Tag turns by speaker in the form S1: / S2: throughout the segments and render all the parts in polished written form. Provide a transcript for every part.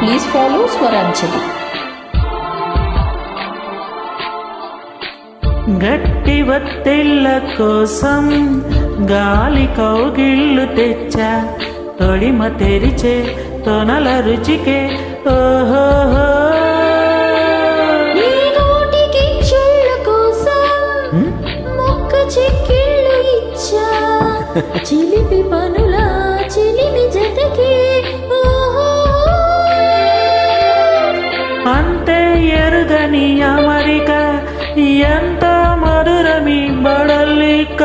S1: Please follow Swaranjali.
S2: గట్టి వత్తెళ్ళ కోసం గాలి కౌగిళ్ళు తెచ్చా, తొడిమ తెరిచే తొనల రుచికే ఓహోహో.
S3: నీ నోటికి చుళ్ళ కోసం మొక్క చెక్కిళ్ళు ఇచ్చా, చిలిపి పనుల చిలిమి జతకి
S2: అంతే ఎరుగని అమరిక, ఎంత మధురమి బడలిక.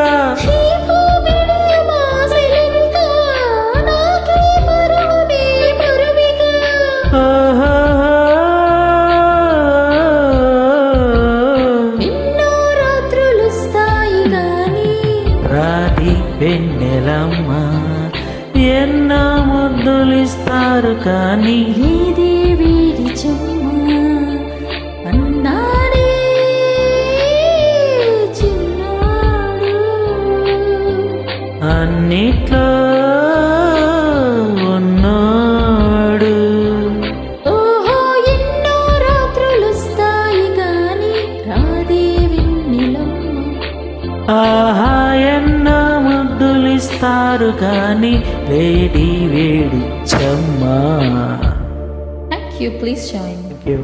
S2: రాతి వెన్నెలమ్మ ఎన్నో ముద్దులిస్తారు కానీ
S3: ఇది వీడి చెమ్మ అన్నాడే చిన్నాడు.
S2: అన్నిట్లో ఉన్నాడు.
S3: ఓహో ఎన్నో రాత్రులొస్తాయి గాని రాదే వెన్నెలమ్మ.
S2: ఆహా ఎన్నో ముద్దులిస్తారు కానీ వేడి వేడి చెమ్మా.
S1: Thank you. Please join.
S2: Thank you.